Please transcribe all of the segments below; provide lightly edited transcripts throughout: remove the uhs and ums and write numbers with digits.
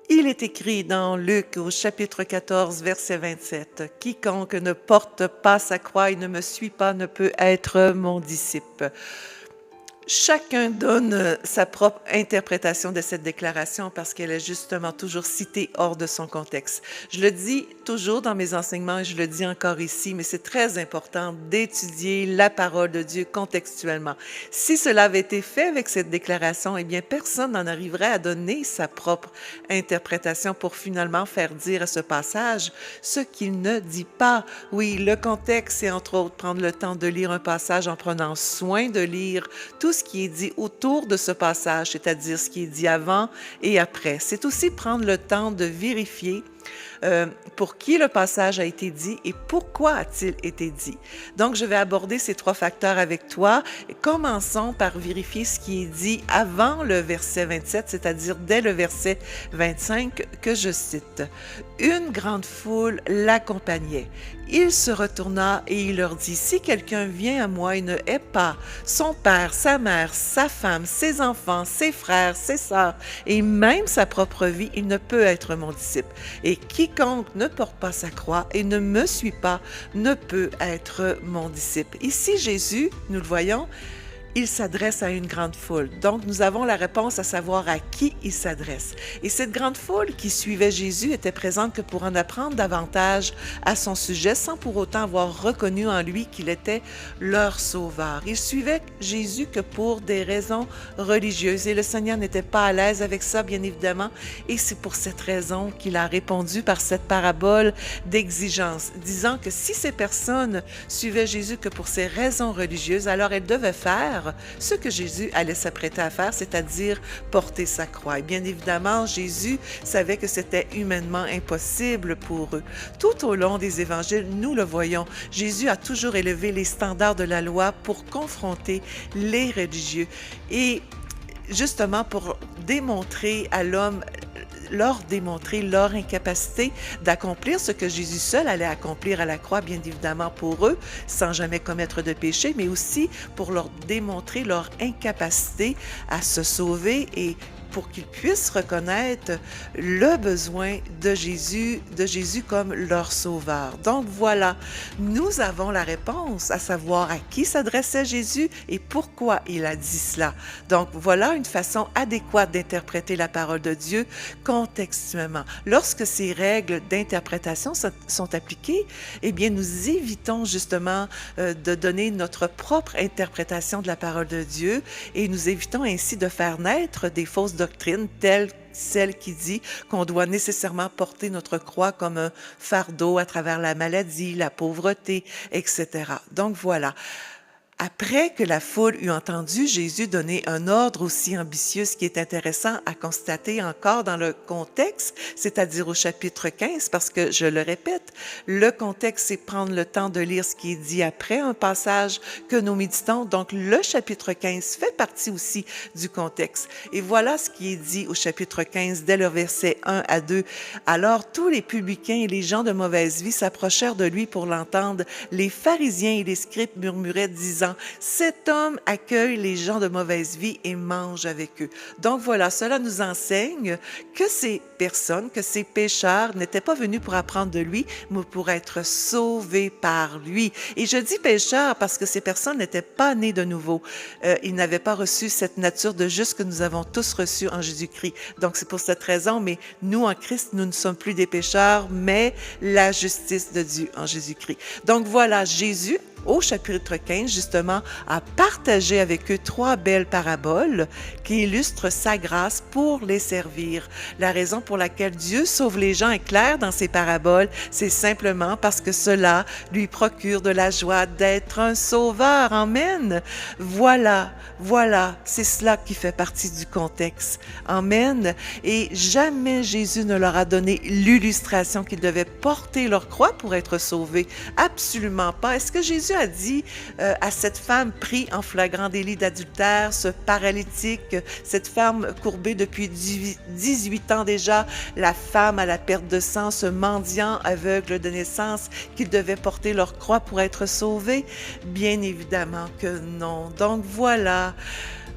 Il est écrit dans Luc au chapitre 14, verset 27, « Quiconque ne porte pas sa croix et ne me suit pas ne peut être mon disciple. » Chacun donne sa propre interprétation de cette déclaration parce qu'elle est justement toujours citée hors de son contexte. Je le dis toujours dans mes enseignements et je le dis encore ici, mais c'est très important d'étudier la parole de Dieu contextuellement. Si cela avait été fait avec cette déclaration, eh bien, personne n'en arriverait à donner sa propre interprétation pour finalement faire dire à ce passage ce qu'il ne dit pas. Oui, le contexte, c'est entre autres prendre le temps de lire un passage en prenant soin de lire tout ce qui est dit autour de ce passage, c'est-à-dire ce qui est dit avant et après. C'est aussi prendre le temps de vérifier pour qui le passage a été dit et pourquoi a-t-il été dit. Donc, je vais aborder ces trois facteurs avec toi. Commençons par vérifier ce qui est dit avant le verset 27, c'est-à-dire dès le verset 25 que je cite. « Une grande foule l'accompagnait. Il se retourna et il leur dit, « Si quelqu'un vient à moi et ne hait pas son père, sa mère, sa femme, ses enfants, ses frères, ses sœurs et même sa propre vie, il ne peut être mon disciple. Et quiconque ne porte pas sa croix et ne me suit pas ne peut être mon disciple. » Ici, Jésus, nous le voyons, il s'adresse à une grande foule. Donc, nous avons la réponse à savoir à qui il s'adresse. Et cette grande foule qui suivait Jésus était présente que pour en apprendre davantage à son sujet, sans pour autant avoir reconnu en lui qu'il était leur sauveur. Ils suivaient Jésus que pour des raisons religieuses. Et le Seigneur n'était pas à l'aise avec ça, bien évidemment. Et c'est pour cette raison qu'il a répondu par cette parabole d'exigence, disant que si ces personnes suivaient Jésus que pour ces raisons religieuses, alors elles devaient faire ce que Jésus allait s'apprêter à faire, c'est-à-dire porter sa croix. Et bien évidemment, Jésus savait que c'était humainement impossible pour eux. Tout au long des évangiles, nous le voyons, Jésus a toujours élevé les standards de la loi pour confronter les religieux et justement pour démontrer à l'homme leur démontrer leur incapacité d'accomplir ce que Jésus seul allait accomplir à la croix, bien évidemment pour eux, sans jamais commettre de péché, mais aussi pour leur démontrer leur incapacité à se sauver et pour qu'ils puissent reconnaître le besoin de Jésus comme leur sauveur. Donc voilà, nous avons la réponse à savoir à qui s'adressait Jésus et pourquoi il a dit cela. Donc voilà une façon adéquate d'interpréter la parole de Dieu contextuellement. Lorsque ces règles d'interprétation sont appliquées, eh bien nous évitons justement de donner notre propre interprétation de la parole de Dieu et nous évitons ainsi de faire naître des fausses doctrine telle celle qui dit qu'on doit nécessairement porter notre croix comme un fardeau à travers la maladie, la pauvreté, etc. Donc voilà. Après que la foule eut entendu Jésus donner un ordre aussi ambitieux, ce qui est intéressant à constater encore dans le contexte, c'est-à-dire au chapitre 15, parce que, je le répète, le contexte, c'est prendre le temps de lire ce qui est dit après un passage que nous méditons. Donc, le chapitre 15 fait partie aussi du contexte. Et voilà ce qui est dit au chapitre 15, dès le verset 1 à 2. « Alors, tous les publicains et les gens de mauvaise vie s'approchèrent de lui pour l'entendre. Les pharisiens et les scribes murmuraient, disant, « Cet homme accueille les gens de mauvaise vie et mange avec eux. » Donc voilà, cela nous enseigne que ces personnes, que ces pécheurs n'étaient pas venus pour apprendre de lui, mais pour être sauvés par lui. Et je dis pécheurs parce que ces personnes n'étaient pas nées de nouveau. Ils n'avaient pas reçu cette nature de juste que nous avons tous reçue en Jésus-Christ. Donc c'est pour cette raison, mais nous en Christ, nous ne sommes plus des pécheurs, mais la justice de Dieu en Jésus-Christ. Donc voilà, Jésus, au chapitre 15, justement, a partagé avec eux trois belles paraboles qui illustrent sa grâce pour les servir. La raison pour laquelle Dieu sauve les gens est claire dans ces paraboles, c'est simplement parce que cela lui procure de la joie d'être un sauveur. Amen. Voilà, c'est cela qui fait partie du contexte. Amen. Et jamais Jésus ne leur a donné l'illustration qu'ils devaient porter leur croix pour être sauvés. Absolument pas. Est-ce que Jésus a dit à cette femme prise en flagrant délit d'adultère, ce paralytique, cette femme courbée depuis 18 ans déjà, la femme à la perte de sang, ce mendiant aveugle de naissance, qu'ils devaient porter leur croix pour être sauvés? Bien évidemment que non. Donc voilà.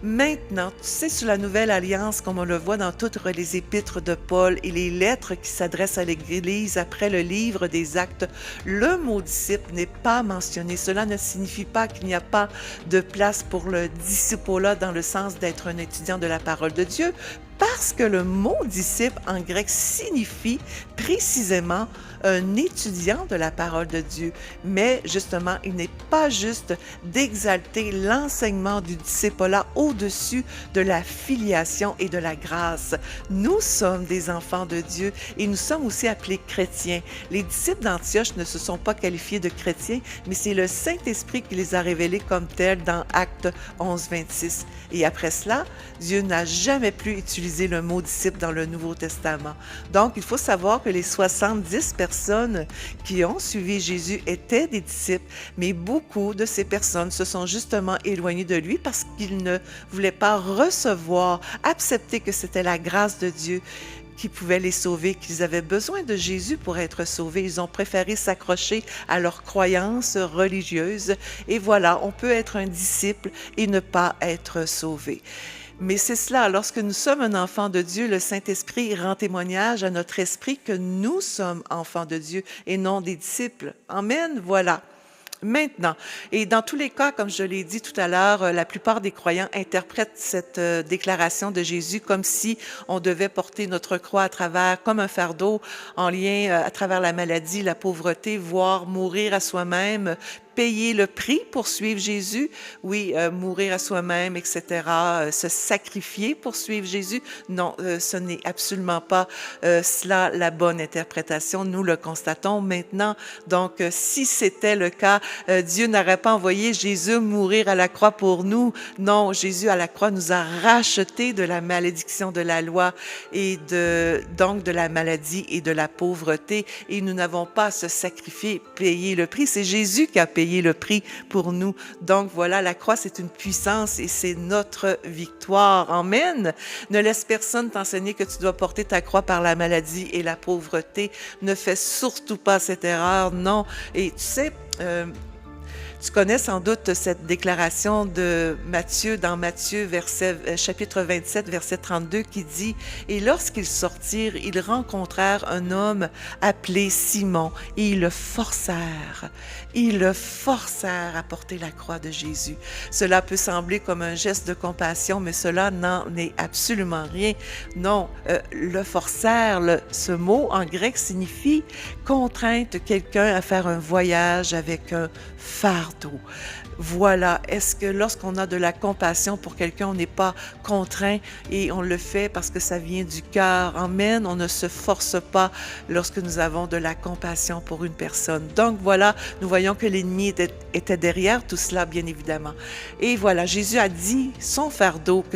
Maintenant, tu sais, sous la Nouvelle Alliance, comme on le voit dans toutes les épîtres de Paul et les lettres qui s'adressent à l'Église après le livre des Actes, le mot disciple n'est pas mentionné. Cela ne signifie pas qu'il n'y a pas de place pour le discipolat dans le sens d'être un étudiant de la parole de Dieu, parce que le mot disciple en grec signifie précisément un étudiant de la parole de Dieu. Mais justement, il n'est pas juste d'exalter l'enseignement du discipolat au-dessus de la filiation et de la grâce. Nous sommes des enfants de Dieu et nous sommes aussi appelés chrétiens. Les disciples d'Antioche ne se sont pas qualifiés de chrétiens, mais c'est le Saint-Esprit qui les a révélés comme tels dans Actes 11, 26. Et après cela, Dieu n'a jamais plus utilisé le mot disciple dans le Nouveau Testament. Donc, il faut savoir que les 70 personnes qui ont suivi Jésus étaient des disciples, mais beaucoup de ces personnes se sont justement éloignées de lui parce qu'ils ne voulaient pas recevoir, accepter que c'était la grâce de Dieu qui pouvait les sauver, qu'ils avaient besoin de Jésus pour être sauvés. Ils ont préféré s'accrocher à leurs croyances religieuses. Et voilà, on peut être un disciple et ne pas être sauvé. Mais c'est cela, lorsque nous sommes un enfant de Dieu, le Saint-Esprit rend témoignage à notre esprit que nous sommes enfants de Dieu et non des disciples. Amen, voilà. Maintenant, et dans tous les cas, comme je l'ai dit tout à l'heure, la plupart des croyants interprètent cette déclaration de Jésus comme si on devait porter notre croix à travers, comme un fardeau en lien à travers la maladie, la pauvreté, voire mourir à soi-même, payer le prix pour suivre Jésus, oui, mourir à soi-même, etc., se sacrifier pour suivre Jésus. Non, ce n'est absolument pas cela la bonne interprétation. Nous le constatons maintenant. Donc, si c'était le cas, Dieu n'aurait pas envoyé Jésus mourir à la croix pour nous. Non, Jésus à la croix nous a rachetés de la malédiction de la loi et donc de la maladie et de la pauvreté. Et nous n'avons pas à se sacrifier, payer le prix. C'est Jésus qui a payé le prix pour nous. Donc voilà, la croix, c'est une puissance et c'est notre victoire. Amen. Ne laisse personne t'enseigner que tu dois porter ta croix par la maladie et la pauvreté. Ne fais surtout pas cette erreur, non. Et tu sais, tu connais sans doute cette déclaration de Matthieu, dans Matthieu, chapitre 27, verset 32, qui dit « Et lorsqu'ils sortirent, ils rencontrèrent un homme appelé Simon, et ils le forcèrent. Ils le forcèrent à porter la croix de Jésus. » Cela peut sembler comme un geste de compassion, mais cela n'en est absolument rien. Non, le forcèrent, ce mot en grec signifie contraindre quelqu'un à faire un voyage avec un fardeau. Voilà, est-ce que lorsqu'on a de la compassion pour quelqu'un, on n'est pas contraint et on le fait parce que ça vient du cœur? Amen, on ne se force pas lorsque nous avons de la compassion pour une personne. Donc voilà, nous voyons que l'ennemi était derrière tout cela, bien évidemment. Et voilà, Jésus a dit que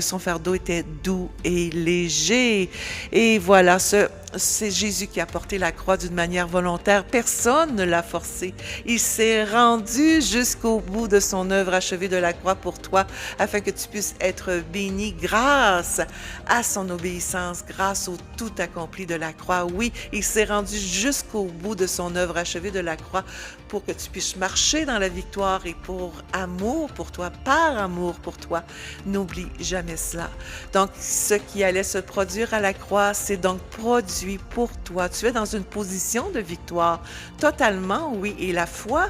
son fardeau était doux et léger. Et voilà, c'est Jésus qui a porté la croix d'une manière volontaire. Personne ne l'a forcé. Il s'est rendu jusqu'au bout de son œuvre achevée de la croix pour toi, afin que tu puisses être béni grâce à son obéissance, grâce au tout accompli de la croix. Oui, il s'est rendu jusqu'au bout de son œuvre achevée de la croix pour que tu puisses marcher dans la victoire et pour amour pour toi, par amour pour toi. N'oublie jamais cela. Donc, ce qui allait se produire à la croix, c'est donc produit pour toi. Tu es dans une position de victoire, totalement, oui. Et la foi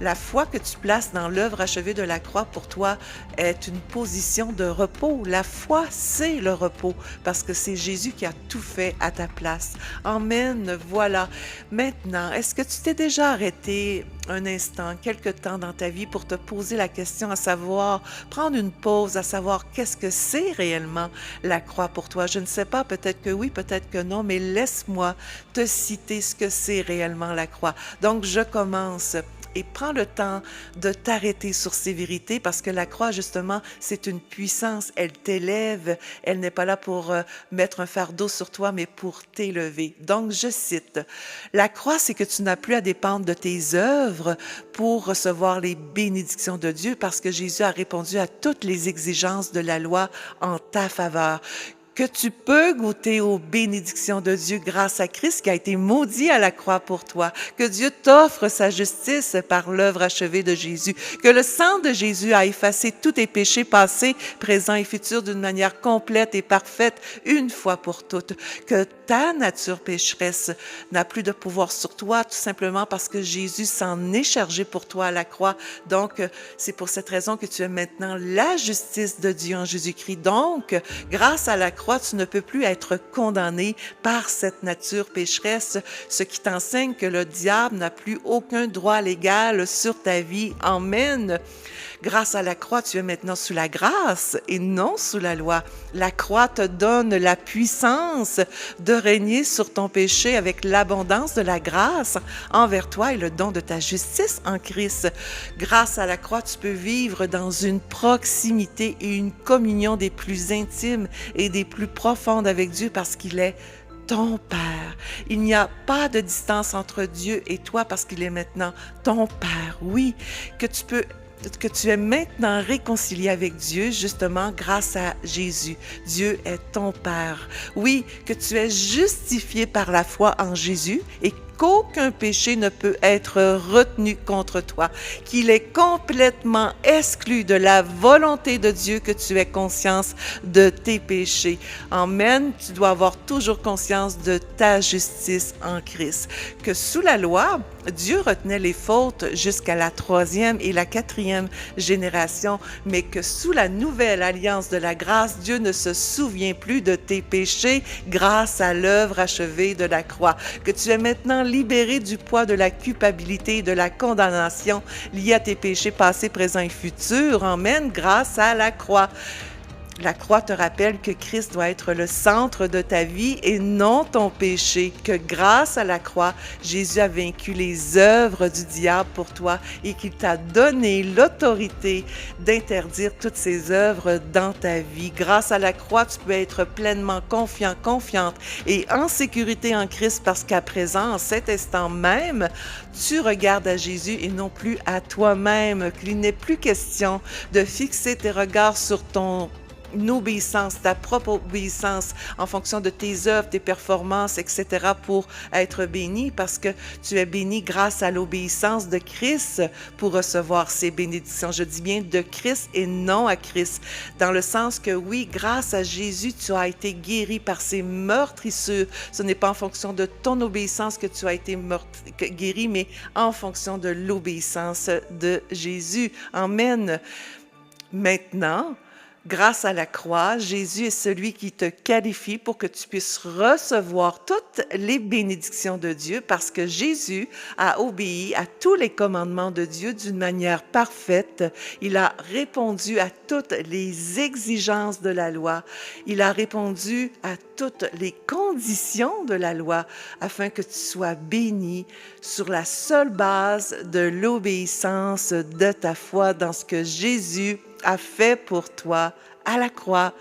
que tu places dans l'œuvre achevée de la croix pour toi est une position de repos. La foi, c'est le repos, parce que c'est Jésus qui a tout fait à ta place. Amen, voilà. Maintenant, est-ce que tu t'es déjà arrêté un instant, quelque temps dans ta vie pour te poser la question, à savoir, prendre une pause, à savoir qu'est-ce que c'est réellement la croix pour toi? Je ne sais pas, peut-être que oui, peut-être que non, mais laisse-moi te citer ce que c'est réellement la croix. Donc, je commence. Et prends le temps de t'arrêter sur ces vérités parce que la croix, justement, c'est une puissance. Elle t'élève. Elle n'est pas là pour mettre un fardeau sur toi, mais pour t'élever. Donc, je cite, « La croix, c'est que tu n'as plus à dépendre de tes œuvres pour recevoir les bénédictions de Dieu parce que Jésus a répondu à toutes les exigences de la loi en ta faveur. » que tu peux goûter aux bénédictions de Dieu grâce à Christ qui a été maudit à la croix pour toi, que Dieu t'offre sa justice par l'œuvre achevée de Jésus, que le sang de Jésus a effacé tous tes péchés passés, présents et futurs d'une manière complète et parfaite, une fois pour toutes, que ta nature pécheresse n'a plus de pouvoir sur toi, tout simplement parce que Jésus s'en est chargé pour toi à la croix. Donc, c'est pour cette raison que tu es maintenant la justice de Dieu en Jésus-Christ. Donc, grâce à la croix, tu ne peux plus être condamné par cette nature pécheresse, ce qui t'enseigne que le diable n'a plus aucun droit légal sur ta vie. Amen. Grâce à la croix, tu es maintenant sous la grâce et non sous la loi. La croix te donne la puissance de régner sur ton péché avec l'abondance de la grâce envers toi et le don de ta justice en Christ. Grâce à la croix, tu peux vivre dans une proximité et une communion des plus intimes et des plus profondes avec Dieu parce qu'il est ton Père. Il n'y a pas de distance entre Dieu et toi parce qu'il est maintenant ton Père. Oui, que tu es maintenant réconcilié avec Dieu, justement grâce à Jésus. Dieu est ton Père. Oui, que tu es justifié par la foi en Jésus et qu'aucun péché ne peut être retenu contre toi, qu'il est complètement exclu de la volonté de Dieu que tu aies conscience de tes péchés. Amen. Tu dois avoir toujours conscience de ta justice en Christ. Que sous la loi, Dieu retenait les fautes jusqu'à la 3e et la 4e génération, mais que sous la nouvelle alliance de la grâce, Dieu ne se souvient plus de tes péchés grâce à l'œuvre achevée de la croix. Que tu es maintenant libéré du poids de la culpabilité et de la condamnation liée à tes péchés passés, présents et futurs. Amen, grâce à la croix. La croix te rappelle que Christ doit être le centre de ta vie et non ton péché, que grâce à la croix, Jésus a vaincu les œuvres du diable pour toi et qu'il t'a donné l'autorité d'interdire toutes ces œuvres dans ta vie. Grâce à la croix, tu peux être pleinement confiant, confiante et en sécurité en Christ parce qu'à présent, en cet instant même, tu regardes à Jésus et non plus à toi-même, qu'il n'est plus question de fixer tes regards sur ton obéissance, ta propre obéissance en fonction de tes œuvres, tes performances, etc. pour être béni parce que tu es béni grâce à l'obéissance de Christ pour recevoir ces bénédictions. Je dis bien de Christ et non à Christ, dans le sens que oui, grâce à Jésus, tu as été guéri par ses meurtrissures. Ce n'est pas en fonction de ton obéissance que tu as été guéri, mais en fonction de l'obéissance de Jésus. Amen. Maintenant, grâce à la croix, Jésus est celui qui te qualifie pour que tu puisses recevoir toutes les bénédictions de Dieu parce que Jésus a obéi à tous les commandements de Dieu d'une manière parfaite. Il a répondu à toutes les exigences de la loi. Il a répondu à toutes les conditions de la loi afin que tu sois béni sur la seule base de l'obéissance de ta foi dans ce que Jésus a fait pour toi à la croix.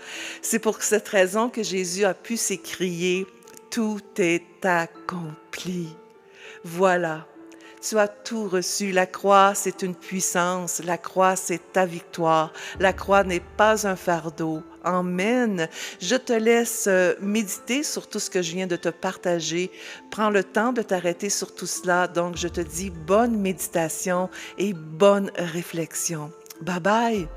C'est pour cette raison que Jésus a pu s'écrier « Tout est accompli ». Voilà, tu as tout reçu. La croix, c'est une puissance. La croix, c'est ta victoire. La croix n'est pas un fardeau. Amen. Je te laisse méditer sur tout ce que je viens de te partager. Prends le temps de t'arrêter sur tout cela. Donc, je te dis bonne méditation et bonne réflexion. Bye bye.